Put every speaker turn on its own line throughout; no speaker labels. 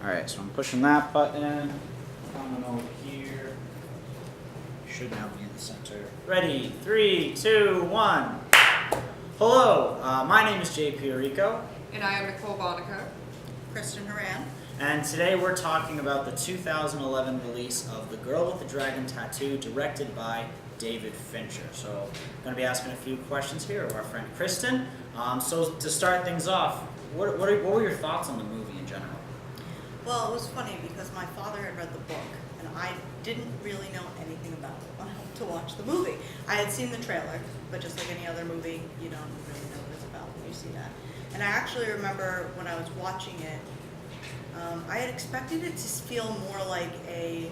Alright, so I'm pushing that button. Coming over here. Should now be in the center. Ready? 3, 2, 1. Hello, my name is JP Arico.
And I am Nicole Bonica.
Kristen Horan.
And today we're talking about the 2011 release of The Girl with the Dragon Tattoo, directed by David Fincher. So I'm going to be asking a few questions here of our friend Kristen. So to start things off, what were your thoughts on the movie in general?
Well, it was funny because my father had read the book and I didn't really know anything about it when I went to watch the movie. I had seen the trailer, but just like any other movie, you don't really know what it's about when you see that. And I actually remember when I was watching it, I had expected it to feel more like a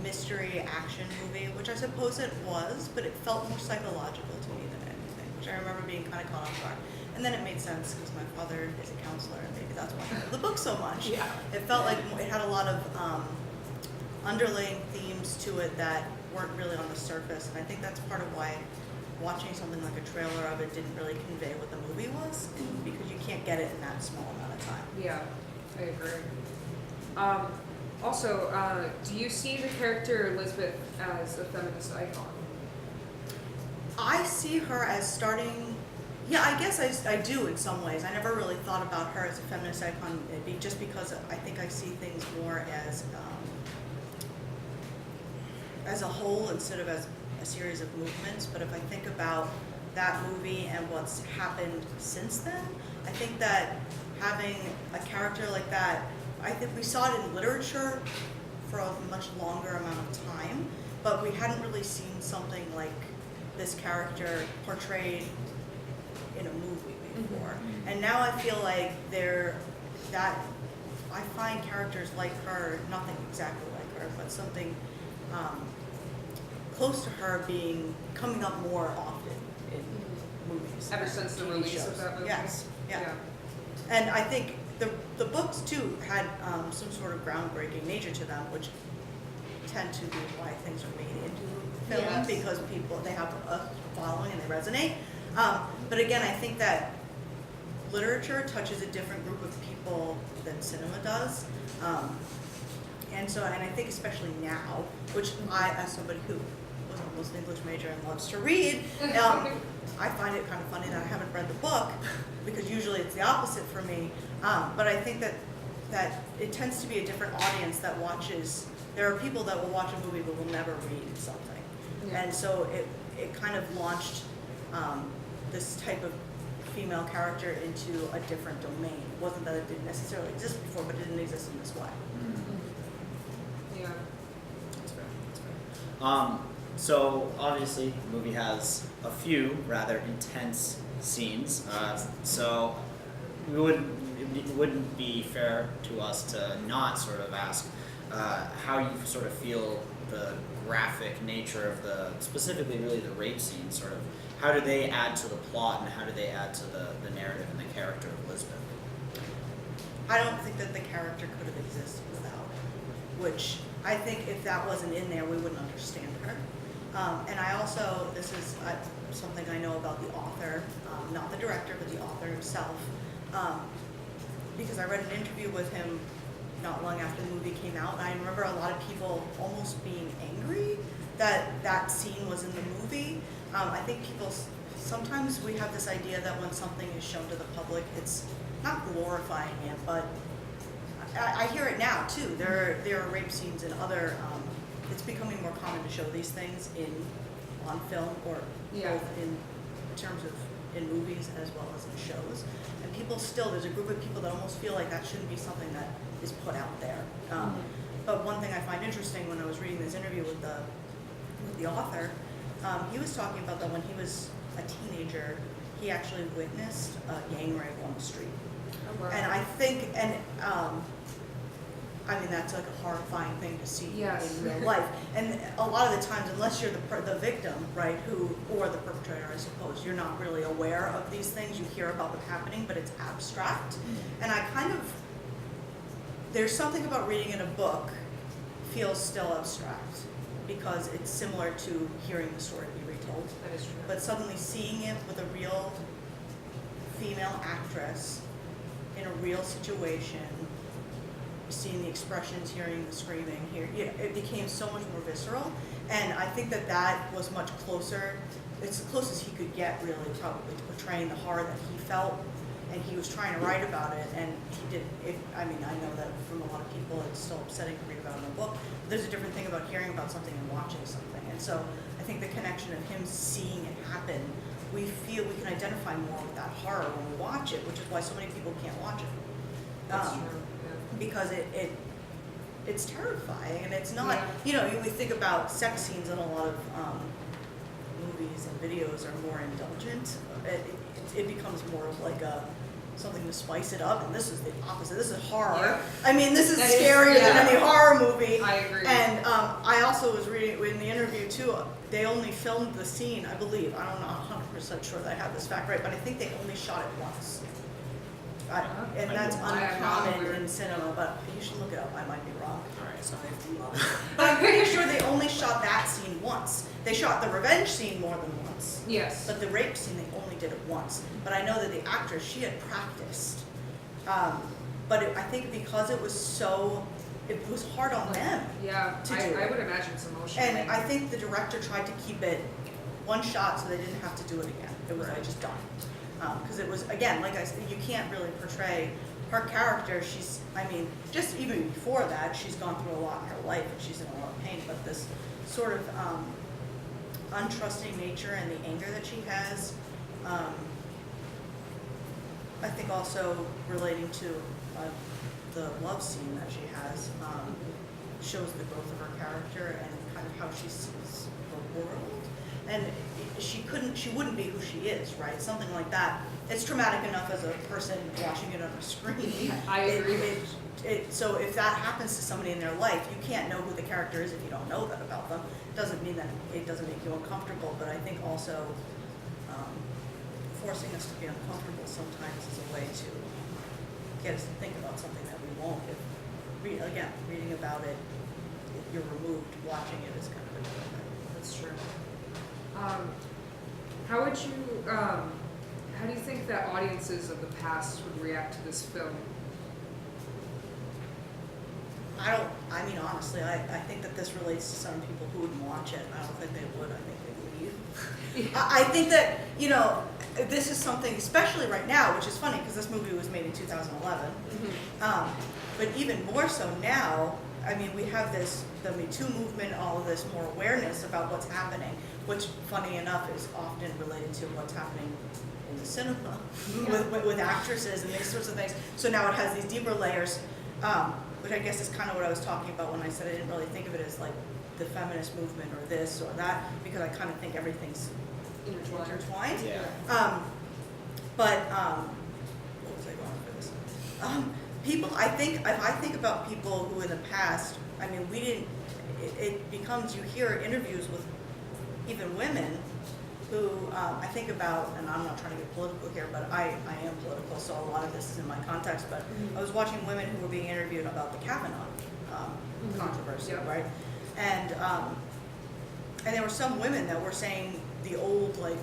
mystery action movie, which I suppose it was, but it felt more psychological to me than anything, which I remember being kind of caught off guard. And then it made sense because my father is a counselor, and maybe that's why I love the book so much.
Yeah.
It felt like it had a lot of underlying themes to it that weren't really on the surface, and I think that's part of why watching something like a trailer of it didn't really convey what the movie was, because you can't get it in that small amount of time.
Yeah, I agree. Also, do you see the character Elizabeth as a feminist icon?
I see her as starting, yeah, I guess I do in some ways. I never really thought about her as a feminist icon, just because I think I see things more as a whole instead of as a series of movements. But if I think about that movie and what's happened since then, I think that having a character like that, I think we saw it in literature for a much longer amount of time, but we hadn't really seen something like this character portrayed in a movie before.
Mm-hmm.
And now I feel like I find characters like her, nothing exactly like her, but something close to her coming up more often in movies.
Ever since the
TV
release
shows.
of that movie?
Yes, yeah. And I think the books too had some sort of groundbreaking nature to them, which tend to be why things are made into film,
Yes.
because they have a following and they resonate. But again, I think that literature touches a different group of people than cinema does. And I think especially now, which I, as somebody who was almost an English major and loves to read, I find it kind of funny that I haven't read the book, because usually it's the opposite for me. But I think that it tends to be a different audience that watches. There are people that will watch a movie but will never read something.
Yeah.
And so it kind of launched this type of female character into a different domain. It wasn't that it didn't necessarily exist before, but it didn't exist in this way.
Yeah.
That's fair. That's fair. So obviously the movie has a few rather intense scenes. So it wouldn't be fair to us to not sort of ask how you sort of feel the graphic nature of specifically really the rape scenes, sort of how do they add to the plot and how do they add to the narrative and the character of Elizabeth?
I don't think that the character could have existed without it, which I think if that wasn't in there, we wouldn't understand her. And I also, this is something I know about the author, not the director, but the author himself, because I read an interview with him not long after the movie came out, and I remember a lot of people almost being angry that scene was in the movie. I think sometimes we have this idea that when something is shown to the public, it's not glorifying it, but I hear it now too. There are rape scenes in other, it's becoming more common to show these things on film or both in terms of in movies as well as in shows. And there's a group of people that almost feel like that shouldn't be something that is put out there. But one thing I find interesting when I was reading this interview with the author, he was talking about that when he was a teenager, he actually witnessed a gang rape on the street.
Oh, wow.
And I think, I mean, that's like a horrifying thing to see
Yes.
in real life. And a lot of the times, unless you're the victim, right, or the perpetrator, I suppose, you're not really aware of these things. You hear about them happening, but it's abstract. And there's something about reading in a book feels still abstract, because it's similar to hearing the story be retold.
That is true.
But suddenly seeing it with a real female actress in a real situation seeing the expressions, hearing the screaming, it became so much more visceral, and I think that was much closer. It's the closest he could get, really, probably, to portraying the horror that he felt, and he was trying to write about it, and he did. I know that from a lot of people, it's still upsetting to read about in a book. But there's a different thing about hearing about something and watching something, and so I think the connection of him seeing it happen, we feel we can identify more with that horror when we watch it, which is why so many people can't watch it.
That's true. Yeah.
Because it's terrifying, and it's not. We think about sex scenes in a lot of movies and videos are more indulgent. It becomes more of like something to spice it up, and this is the opposite. This is horror.
Yeah.
I mean, this is
That
scarier than any horror movie.
I agree.
And I also was reading in the interview too. They only filmed the scene, I believe. I don't know 100% sure that I have this fact right, but I think they only shot it once. And that's uncommon in cinema, but you should look it up. I might be wrong.
All right.
Sorry. But I'm pretty sure they only shot that scene once. They shot the revenge scene more than once.
Yes.
But the rape scene, they only did it once. But I know that the actress, she had practiced. But I think because it was hard on them.
Yeah,
to do
I
it.
would imagine it's emotional.
And I think the director tried to keep it one shot so they didn't have to do it again. It was like just done. Because it was, again, like I said, you can't really portray her character. Just even before that, she's gone through a lot in her life and she's in a lot of pain. But this sort of untrusting nature and the anger that she has, I think also relating to the love scene that she has, shows the growth of her character and kind of how she sees the world. And she wouldn't be who she is, right? Something like that. It's traumatic enough as a person watching it on a screen.
I agree.
So if that happens to somebody in their life, you can't know who the character is if you don't know that about them. Doesn't mean that it doesn't make you uncomfortable, but I think also forcing us to be uncomfortable sometimes is a way to get us to think about something that we won't. Reading about it, if you're removed, watching it is kind of a different thing.
That's true. How do you think that audiences of the past would react to this film?
Honestly, I think that this relates to some people who wouldn't watch it. I don't think they would. I think they would leave. I think that, this is something, especially right now, which is funny because this movie was made in 2011.
Mm-hmm.
But even more so now, we have the Me Too movement, all of this more awareness about what's happening, which, funny enough, is often related to what's happening in the cinema with actresses and these sorts of things. So now it has these deeper layers, which I guess is kind of what I was talking about when I said I didn't really think of it as like the feminist movement or this or that, because I kind of think everything's intertwined.
Yeah.
What was I going for this? People, if I think about people who in the past, it becomes, you hear interviews with even women who I think about, and I'm not trying to get political here, but I am political, so a lot of this is in my context, but I was watching women who were being interviewed about the Kavanaugh controversy,
Yep.
right? And there were some women that were saying the old, like,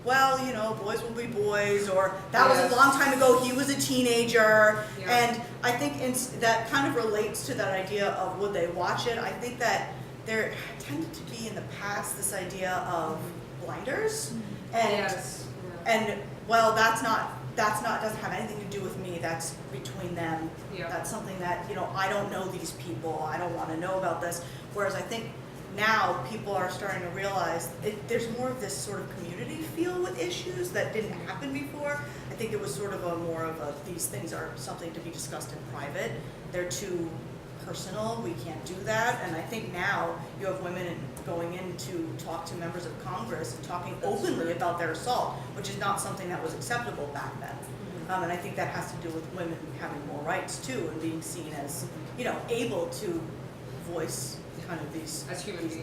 well, boys will be boys, or that was a long time ago, he was a teenager.
Yeah.
And I think that kind of relates to that idea of would they watch it. I think that there tended to be in the past this idea of blinders. And,
Yes.
and well, that's not, doesn't have anything to do with me, that's between them.
Yeah.
That's something that, I don't know these people, I don't want to know about this. Whereas I think now people are starting to realize there's more of this sort of community feel with issues that didn't happen before. I think it was sort of these things are something to be discussed in private. They're too personal, we can't do that. And I think now you have women going in to talk to members of Congress and talking openly about their assault, which is not something that was acceptable back then. And I think that has to do with women having more rights too and being seen as, able to voice kind of these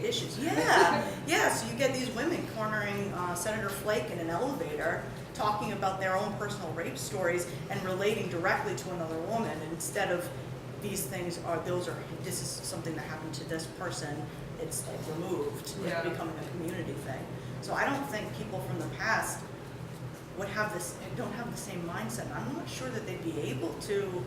issues. Yeah. So you get these women cornering Senator Flake in an elevator, talking about their own personal rape stories and relating directly to another woman instead of these things this is something that happened to this person. It's like removed,
Yeah.
becoming a community thing. So I don't think people from the past don't have the same mindset. I'm not sure that they'd be able to